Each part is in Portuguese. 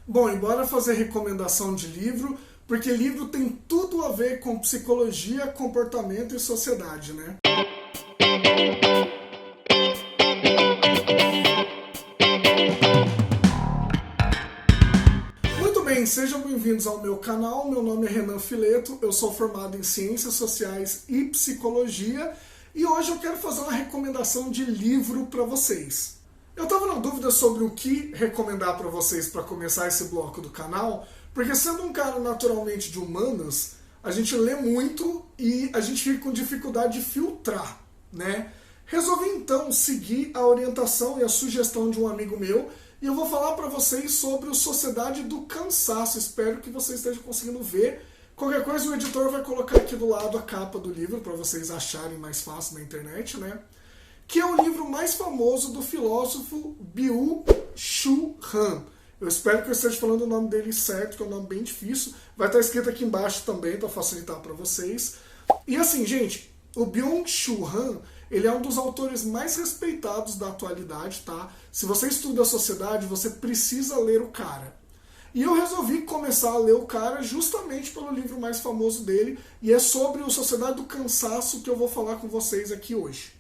Bom, embora fazer recomendação de livro, porque livro tem tudo a ver com psicologia, comportamento e sociedade, né? Muito bem, sejam bem-vindos ao meu canal. Meu nome é Renan Fileto, eu sou formado em Ciências Sociais e Psicologia e hoje eu quero fazer uma recomendação de livro para vocês. Eu estava na dúvida sobre o que recomendar para vocês para começar esse bloco do canal, porque sendo um cara naturalmente de humanas, a gente lê muito e a gente fica com dificuldade de filtrar, né? Resolvi então seguir a orientação e a sugestão de um amigo meu e eu vou falar para vocês sobre o Sociedade do Cansaço. Espero que vocês estejam conseguindo ver. Qualquer coisa o editor vai colocar aqui do lado a capa do livro para vocês acharem mais fácil na internet, né? Que é o livro mais famoso do filósofo Byung-Chul Han. Eu espero que eu esteja falando o nome dele certo, que é um nome bem difícil. Vai estar escrito aqui embaixo também para facilitar para vocês. E assim, gente, o Byung-Chul Han, ele é um dos autores mais respeitados da atualidade, tá? Se você estuda a sociedade, você precisa ler o cara. E eu resolvi começar a ler o cara justamente pelo livro mais famoso dele, e é sobre o Sociedade do Cansaço que eu vou falar com vocês aqui hoje.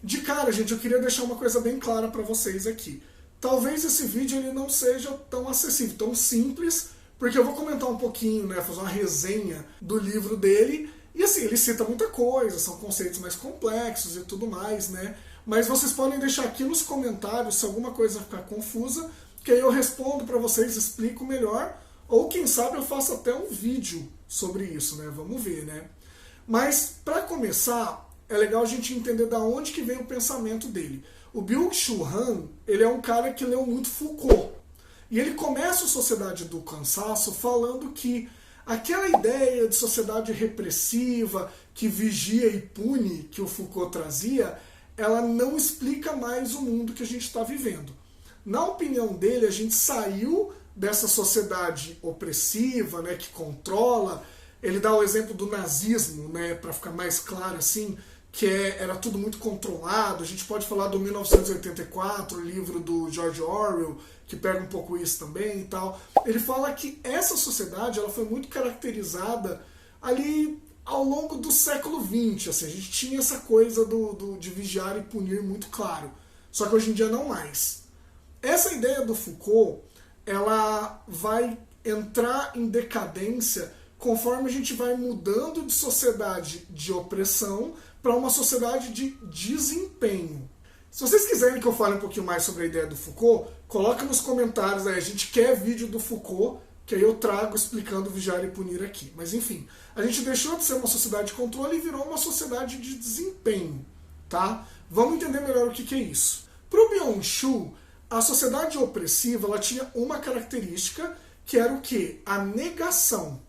De cara, gente, eu queria deixar uma coisa bem clara para vocês aqui. Talvez esse vídeo ele não seja tão acessível, tão simples, porque eu vou comentar um pouquinho, né, fazer uma resenha do livro dele, e assim, ele cita muita coisa, são conceitos mais complexos e tudo mais, né? Mas vocês podem deixar aqui nos comentários se alguma coisa ficar confusa, que aí eu respondo para vocês, explico melhor, ou quem sabe eu faço até um vídeo sobre isso, né? Vamos ver, né? Mas, para começar, é legal a gente entender da onde que vem o pensamento dele. O Byung-Chul Han, ele é um cara que leu muito Foucault. E ele começa a Sociedade do Cansaço falando que aquela ideia de sociedade repressiva, que vigia e pune, que o Foucault trazia, ela não explica mais o mundo que a gente está vivendo. Na opinião dele, a gente saiu dessa sociedade opressiva, né, que controla. Ele dá o exemplo do nazismo, né, para ficar mais claro assim, que era tudo muito controlado. A gente pode falar do 1984, o livro do George Orwell, que pega um pouco isso também e tal. Ele fala que essa sociedade ela foi muito caracterizada ali ao longo do século XX. Assim, a gente tinha essa coisa de vigiar e punir muito claro. Só que hoje em dia não mais. Essa ideia do Foucault, ela vai entrar em decadência conforme a gente vai mudando de sociedade de opressão para uma sociedade de desempenho. Se vocês quiserem que eu fale um pouquinho mais sobre a ideia do Foucault, coloca nos comentários aí, a gente quer vídeo do Foucault, que aí eu trago explicando vigiar e punir aqui. Mas enfim, a gente deixou de ser uma sociedade de controle e virou uma sociedade de desempenho, tá? Vamos entender melhor o que é isso. Para o Byung-Chul, a sociedade opressiva ela tinha uma característica que era o quê? A negação.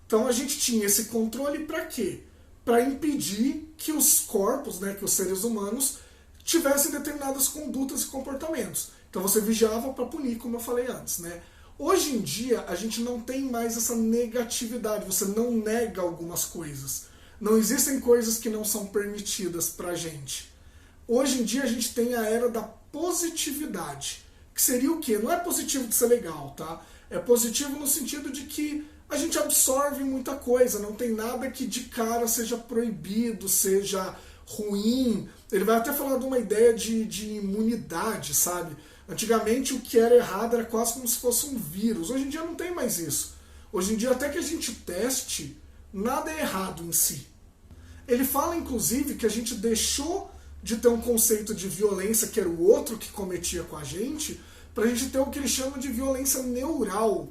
Então a gente tinha esse controle para quê? Para impedir que os corpos, né, que os seres humanos, tivessem determinadas condutas e comportamentos. Então você vigiava para punir, como eu falei antes, né? Hoje em dia a gente não tem mais essa negatividade, você não nega algumas coisas. Não existem coisas que não são permitidas para a gente. Hoje em dia a gente tem a era da positividade, que seria o quê? Não é positivo de ser legal, tá? É positivo no sentido de que a gente absorve muita coisa, não tem nada que de cara seja proibido, seja ruim. Ele vai até falar de uma ideia de imunidade, sabe? Antigamente o que era errado era quase como se fosse um vírus. Hoje em dia não tem mais isso. Hoje em dia até que a gente teste, nada é errado em si. Ele fala inclusive que a gente deixou de ter um conceito de violência, que era o outro que cometia com a gente, pra gente ter o que ele chama de violência neural,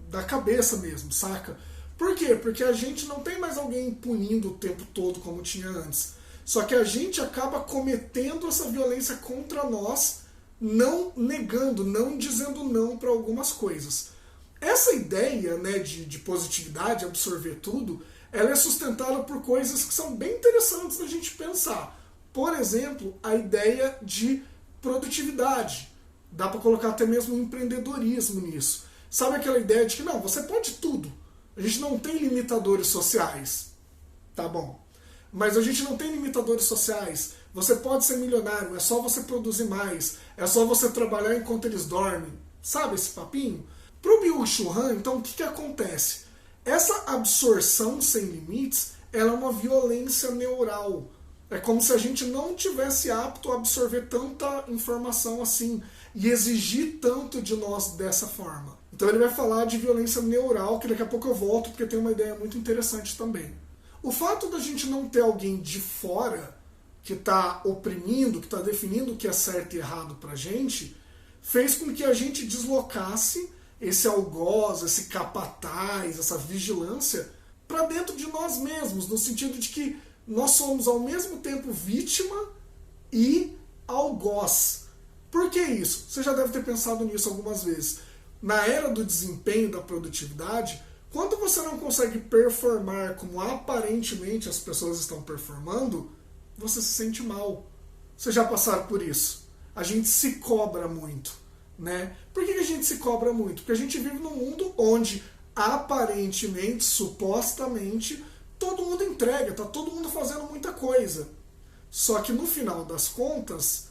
da cabeça mesmo, saca? Por quê? Porque a gente não tem mais alguém punindo o tempo todo como tinha antes. Só que a gente acaba cometendo essa violência contra nós, não negando, não dizendo não para algumas coisas. Essa ideia, né, de positividade, absorver tudo, ela é sustentada por coisas que são bem interessantes da gente pensar. Por exemplo, a ideia de produtividade. Dá para colocar até mesmo um empreendedorismo nisso. Sabe aquela ideia de que não, você pode tudo. A gente não tem limitadores sociais. Tá bom. Mas a gente não tem limitadores sociais. Você pode ser milionário, é só você produzir mais. É só você trabalhar enquanto eles dormem. Sabe esse papinho? Para o Byung-Chul Han, então, o que acontece? Essa absorção sem limites, ela é uma violência neural. É como se a gente não tivesse apto a absorver tanta informação assim e exigir tanto de nós dessa forma. Então ele vai falar de violência neural, que daqui a pouco eu volto, porque tem uma ideia muito interessante também. O fato da gente não ter alguém de fora que está oprimindo, que está definindo o que é certo e errado para a gente, fez com que a gente deslocasse esse algoz, esse capataz, essa vigilância para dentro de nós mesmos, no sentido de que nós somos ao mesmo tempo vítima e algoz. Por que isso? Você já deve ter pensado nisso algumas vezes. Na era do desempenho, da produtividade, quando você não consegue performar como aparentemente as pessoas estão performando, você se sente mal. Vocês já passaram por isso? A gente se cobra muito, né? Por que a gente se cobra muito? Porque a gente vive num mundo onde aparentemente, supostamente, todo mundo entrega, tá todo mundo fazendo muita coisa. Só que no final das contas,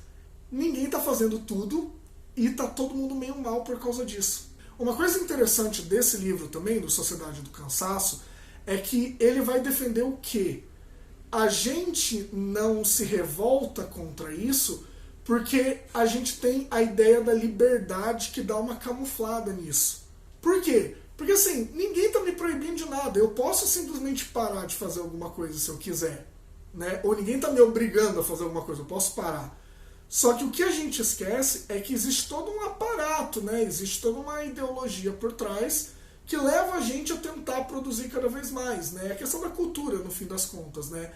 ninguém tá fazendo tudo e tá todo mundo meio mal por causa disso. Uma coisa interessante desse livro também, do Sociedade do Cansaço, é que ele vai defender o quê? A gente não se revolta contra isso porque a gente tem a ideia da liberdade que dá uma camuflada nisso. Por quê? Porque assim, ninguém está me proibindo de nada. Eu posso simplesmente parar de fazer alguma coisa se eu quiser, né? Ou ninguém está me obrigando a fazer alguma coisa, eu posso parar. Só que o que a gente esquece é que existe todo um aparato, né? Existe toda uma ideologia por trás que leva a gente a tentar produzir cada vez mais, né? É a questão da cultura, no fim das contas, né?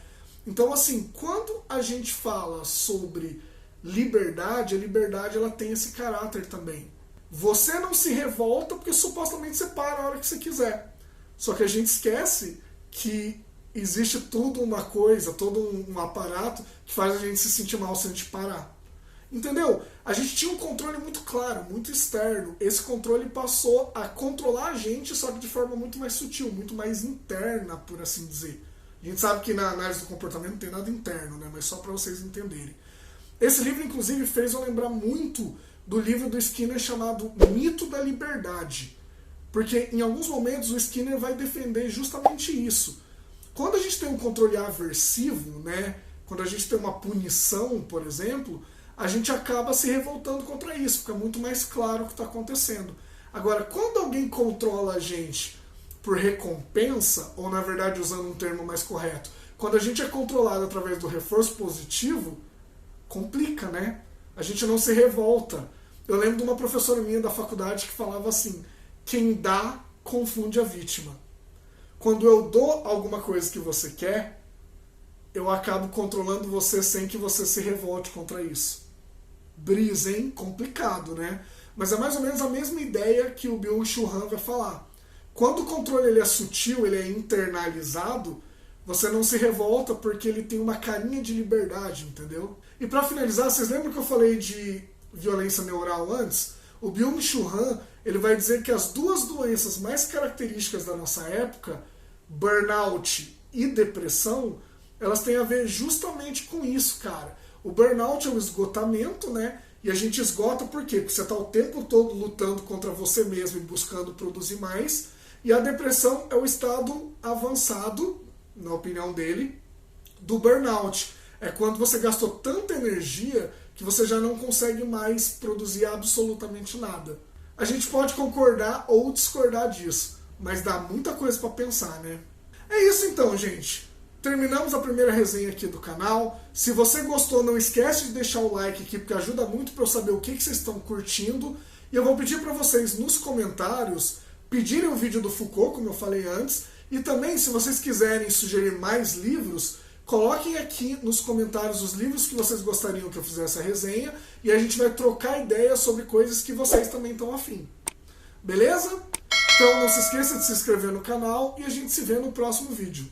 Então, assim, quando a gente fala sobre liberdade, a liberdade ela tem esse caráter também. Você não se revolta porque supostamente você para a hora que você quiser. Só que a gente esquece que existe tudo uma coisa, todo um aparato que faz a gente se sentir mal se a gente parar. Entendeu? A gente tinha um controle muito claro, muito externo. Esse controle passou a controlar a gente, só que de forma muito mais sutil, muito mais interna, por assim dizer. A gente sabe que na análise do comportamento não tem nada interno, né? Mas só para vocês entenderem. Esse livro, inclusive, fez eu lembrar muito do livro do Skinner chamado Mito da Liberdade. Porque em alguns momentos o Skinner vai defender justamente isso. Quando a gente tem um controle aversivo, né? Quando a gente tem uma punição, por exemplo, a gente acaba se revoltando contra isso, fica muito mais claro o que está acontecendo. Agora, quando alguém controla a gente por recompensa, ou na verdade usando um termo mais correto, quando a gente é controlado através do reforço positivo, complica, né? A gente não se revolta. Eu lembro de uma professora minha da faculdade que falava assim: quem dá, confunde a vítima. Quando eu dou alguma coisa que você quer, eu acabo controlando você sem que você se revolte contra isso. Brisa, hein? Complicado, né? Mas é mais ou menos a mesma ideia que o Byung-Chul Han vai falar. Quando o controle ele é sutil, ele é internalizado, você não se revolta porque ele tem uma carinha de liberdade, entendeu? E para finalizar, vocês lembram que eu falei de violência neural antes? O Byung-Chul Han ele vai dizer que as duas doenças mais características da nossa época, burnout e depressão, elas têm a ver justamente com isso, cara. O burnout é o esgotamento, né? E a gente esgota por quê? Porque você está o tempo todo lutando contra você mesmo e buscando produzir mais. E a depressão é o estado avançado, na opinião dele, do burnout. É quando você gastou tanta energia que você já não consegue mais produzir absolutamente nada. A gente pode concordar ou discordar disso, mas dá muita coisa para pensar, né? É isso então, gente. Terminamos a primeira resenha aqui do canal. Se você gostou, não esquece de deixar o like aqui, porque ajuda muito para eu saber o que vocês estão curtindo. E eu vou pedir para vocês nos comentários pedirem o vídeo do Foucault, como eu falei antes. E também, se vocês quiserem sugerir mais livros, coloquem aqui nos comentários os livros que vocês gostariam que eu fizesse a resenha. E a gente vai trocar ideias sobre coisas que vocês também estão afim. Beleza? Então não se esqueça de se inscrever no canal e a gente se vê no próximo vídeo.